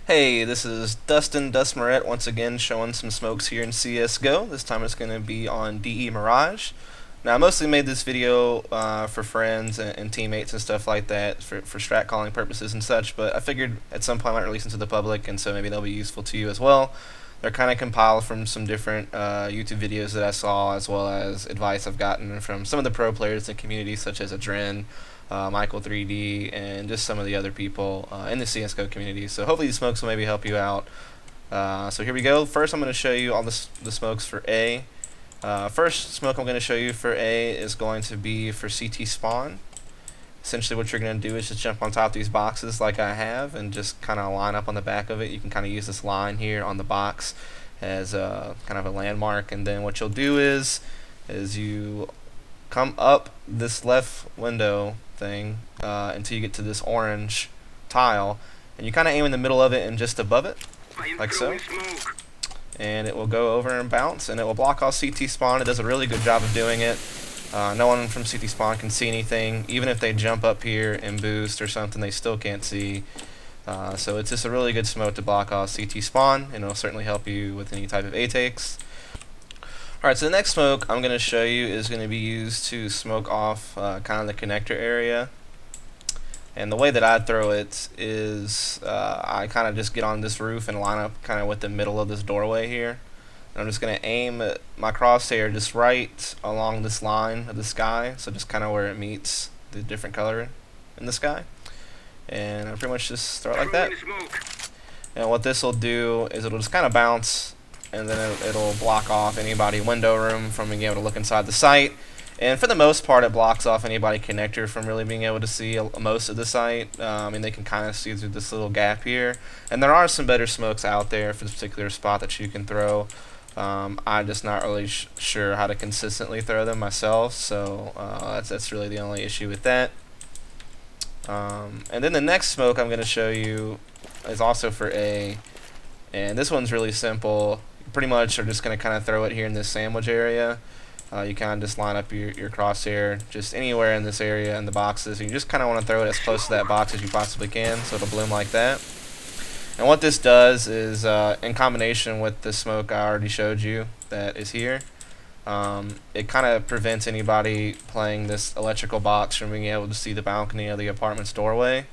Hey, this is DustMouret once again showing some smokes here in CSGO. This time it's going to be on DE Mirage. Now I mostly made this video for friends and teammates and stuff like that for strat calling purposes and such, but I figured at some point I might release them to the public and so maybe they'll be useful to you as well. They're kind of compiled from some different YouTube videos that I saw, as well as advice I've gotten from some of the pro players in the community, such as Adren, Michael 3D, and just some of the other people in the CSGO community. So hopefully these smokes will maybe help you out. So here we go. First I'm going to show you all the smokes for A. First smoke I'm going to show you for A is going to be for CT spawn. Essentially what you're going to do is just jump on top of these boxes like I have and just kind of line up on the back of it. You can kind of use this line here on the box as kind of a landmark, and then what you'll do is you come up this left window thing until you get to this orange tile, and you kind of aim in the middle of it and just above it, like so, and it will go over and bounce, and it will block off CT spawn. It does a really good job of doing it. No one from CT spawn can see anything. Even if they jump up here and boost or something, they still can't see. So it's just a really good smoke to block off CT spawn, and it'll certainly help you with any type of A takes. Alright, so the next smoke I'm going to show you is going to be used to smoke off kind of the connector area. And the way that I throw it is I kind of just get on this roof and line up kind of with the middle of this doorway here. And I'm just going to aim my crosshair just right along this line of the sky, so just kind of where it meets the different color in the sky. And I pretty much just throw it like that. And what this will do is it'll just kind of bounce, and then it'll block off anybody window room from being able to look inside the site. And for the most part, it blocks off anybody connector from really being able to see most of the site. I mean, they can kind of see through this little gap here. And there are some better smokes out there for this particular spot that you can throw. I'm just not really sure how to consistently throw them myself, so that's really the only issue with that. And then the next smoke I'm going to show you is also for A, and this one's really simple. You pretty much are just going to kind of throw it here in this sandwich area. You kind of just line up your crosshair just anywhere in this area in the boxes. You just kind of want to throw it as close to that box as you possibly can, so it'll bloom like that. And what this does is, in combination with the smoke I already showed you that is here, it kind of prevents anybody playing this electrical box from being able to see the balcony of the apartment's doorway,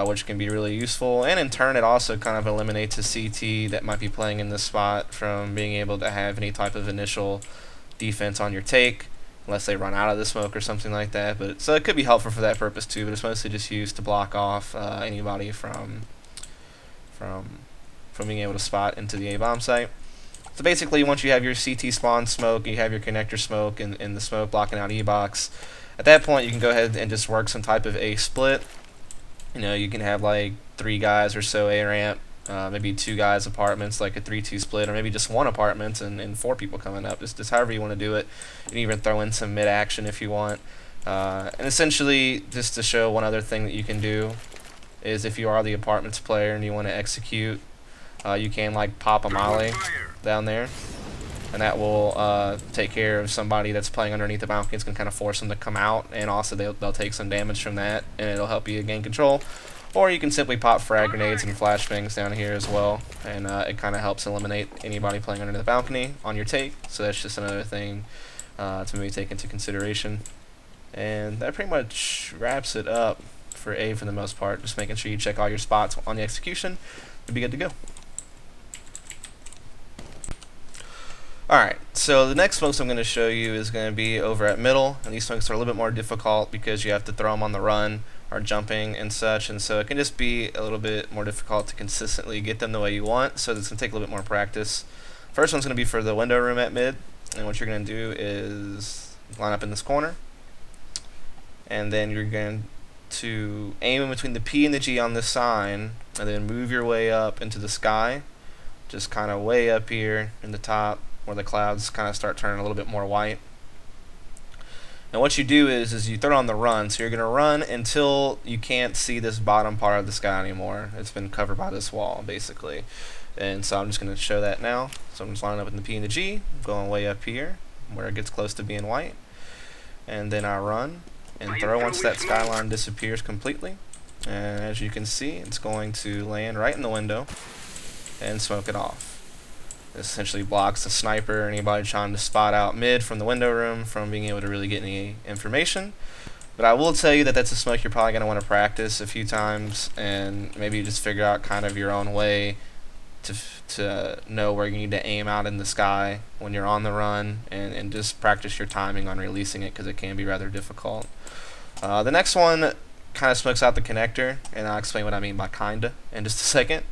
which can be really useful. And in turn, it also kind of eliminates a CT that might be playing in this spot from being able to have any type of initial defense on your take, unless they run out of the smoke or something like that. But so it could be helpful for that purpose too, but it's mostly just used to block off anybody from being able to spot into the A-bomb site. So basically, once you have your CT spawn smoke, you have your connector smoke, and the smoke blocking out E-box, at that point you can go ahead and just work some type of A split. You know, you can have like 3 guys or so A ramp, maybe 2 guys apartments, like a 3-2 split, or maybe just 1 apartment and 4 people coming up. Just however you want to do it. You can even throw in some mid action if you want. And essentially, just to show one other thing that you can do is if you are the apartments player and you want to execute, you can like pop a molly down there, and that will take care of somebody that's playing underneath the balcony. It's going to kind of force them to come out, and also they'll take some damage from that, and it'll help you gain control. Or you can simply pop frag grenades and flashbangs down here as well, and it kind of helps eliminate anybody playing under the balcony on your take. So that's just another thing to maybe take into consideration. And that pretty much wraps it up for A for the most part. Just making sure you check all your spots on the execution to be good to go. Alright, so the next smokes I'm going to show you is going to be over at middle, and these smokes are a little bit more difficult because you have to throw them on the run or jumping and such, and so it can just be a little bit more difficult to consistently get them the way you want, so it's going to take a little bit more practice. First one's going to be for the window room at mid, and what you're going to do is line up in this corner, and then you're going to aim in between the P and the G on this sign, and then move your way up into the sky, just kind of way up here in the top where the clouds kind of start turning a little bit more white. And what you do is you throw it on the run, so you're going to run until you can't see this bottom part of the sky anymore. It's been covered by this wall basically, and so I'm just going to show that now. So I'm just lining up in the P and the G, going way up here where it gets close to being white, and then I run and throw once that skyline disappears completely. And as you can see, it's going to land right in the window and smoke it off. This essentially blocks the sniper or anybody trying to spot out mid from the window room from being able to really get any information. But I will tell you that that's a smoke you're probably going to want to practice a few times, and maybe just figure out kind of your own way to know where you need to aim out in the sky when you're on the run, and just practice your timing on releasing it, because it can be rather difficult. The next one kind of smokes out the connector, and I'll explain what I mean by kinda in just a second.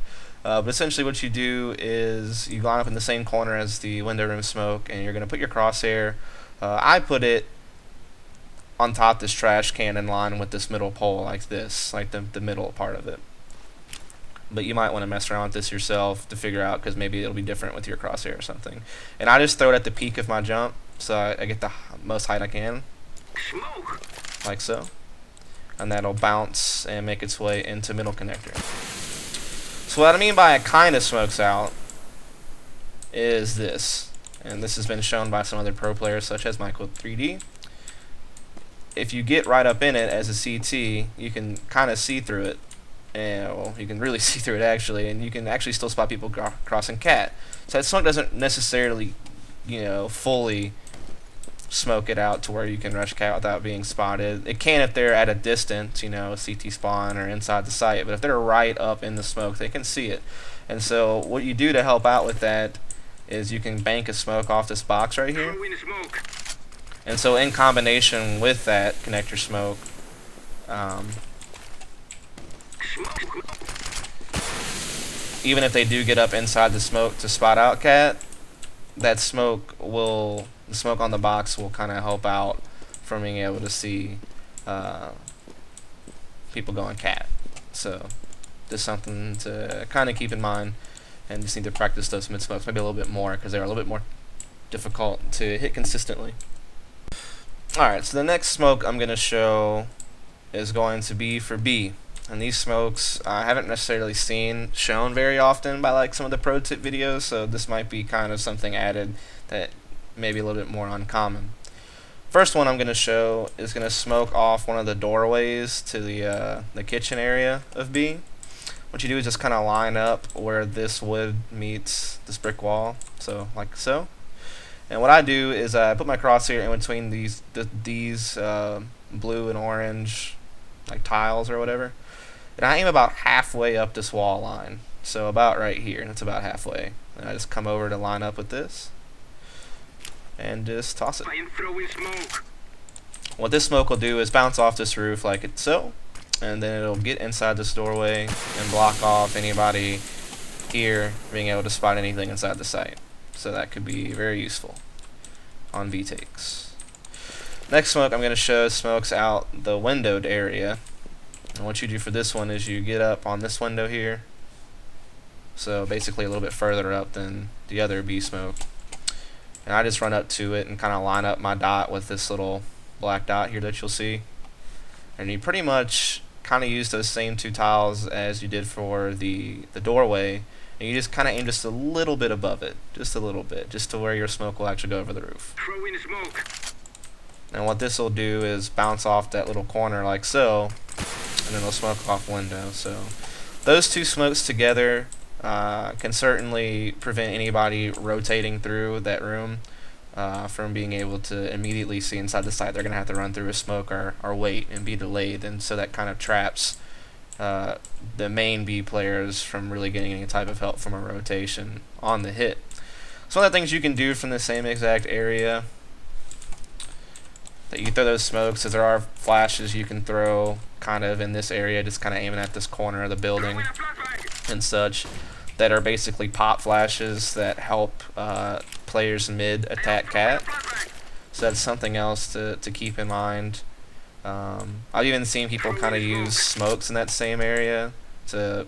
But essentially what you do is you line up in the same corner as the window room smoke, and you're going to put your crosshair. I put it on top this trash can in line with this middle pole, like this, like the middle part of it. But you might want to mess around with this yourself to figure out, because maybe it'll be different with your crosshair or something. And I just throw it at the peak of my jump, so I get the most height I can, like so. And that'll bounce and make its way into middle connector. So what I mean by it kind of smokes out is this, and this has been shown by some other pro players such as Michael 3D. If you get right up in it as a CT, you can kind of see through it, and well, you can really see through it actually, and you can actually still spot people crossing cat. So that smoke doesn't necessarily, fully smoke it out to where you can rush cat without being spotted. It can if they're at a distance, CT spawn or inside the site, but if they're right up in the smoke, they can see it. And so what you do to help out with that is you can bank a smoke off this box right here. And so in combination with that connector smoke, even if they do get up inside the smoke to spot out cat, that smoke will, the smoke on the box will kind of help out from being able to see people going cat. So just something to kind of keep in mind, and just need to practice those mid smokes maybe a little bit more, because they're a little bit more difficult to hit consistently. Alright, so the next smoke I'm going to show is going to be for B. And these smokes I haven't necessarily seen shown very often by like some of the pro tip videos, so this might be kind of something added that may be a little bit more uncommon. First one I'm going to show is going to smoke off one of the doorways to the kitchen area of B. What you do is just kind of line up where this wood meets this brick wall, so like so. And what I do is I put my crosshair in between these blue and orange like tiles or whatever, and I aim about halfway up this wall line, so about right here, and it's about halfway. And I just come over to line up with this and just toss it. I am throwing smoke. What this smoke will do is bounce off this roof like it's so, and then it'll get inside this doorway and block off anybody here being able to spot anything inside the site. So that could be very useful on V takes. Next smoke I'm going to show smokes out the windowed area. And what you do for this one is you get up on this window here, so basically a little bit further up than the other B smoke. And I just run up to it and kind of line up my dot with this little black dot here that you'll see. And you pretty much kind of use those same two tiles as you did for the doorway, and you just kind of aim just a little bit above it, just a little bit, just to where your smoke will actually go over the roof. Throwing smoke. And what this will do is bounce off that little corner like so, and then it'll smoke off window. So those two smokes together can certainly prevent anybody rotating through that room from being able to immediately see inside the site. They're going to have to run through a smoke or wait and be delayed, and so that kind of traps the main B players from really getting any type of help from a rotation on the hit. So one of the things you can do from the same exact area that you throw those smokes is there are flashes you can throw kind of in this area, just kind of aiming at this corner of the building and such, that are basically pop flashes that help players mid attack cat. So that's something else to keep in mind. I've even seen people kind of use smokes in that same area to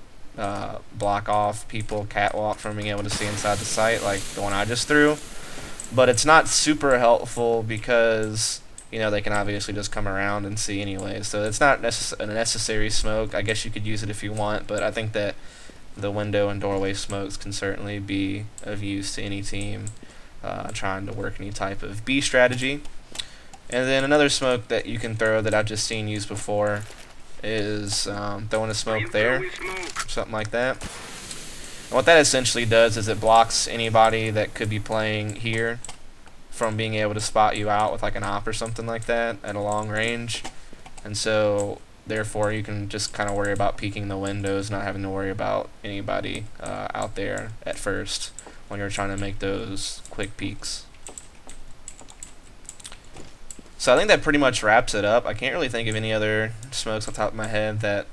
block off people catwalk from being able to see inside the site, like the one I just threw. But it's not super helpful because they can obviously just come around and see anyway. So it's not a necessary smoke. I guess you could use it if you want, but I think that the window and doorway smokes can certainly be of use to any team trying to work any type of B strategy. And then another smoke that you can throw that I've just seen used before is throwing a smoke I'm there, throwing smoke. something like that. And what that essentially does is it blocks anybody that could be playing here from being able to spot you out with like an op or something like that at a long range. And so therefore you can just kind of worry about peeking the windows, not having to worry about anybody out there at first when you're trying to make those quick peeks. So I think that pretty much wraps it up. I can't really think of any other smokes off the top of my head that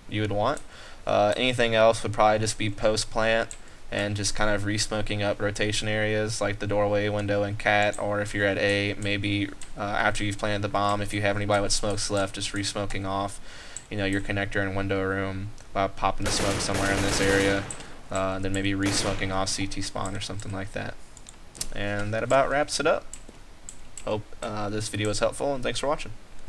you would want. Anything else would probably just be post plant and just kind of re-smoking up rotation areas like the doorway, window, and cat, or if you're at A, maybe after you've planted the bomb, if you have anybody with smokes left, just re-smoking off, your connector and window room by popping the smoke somewhere in this area, and then maybe re-smoking off CT spawn or something like that. And that about wraps it up. Hope this video was helpful, and thanks for watching.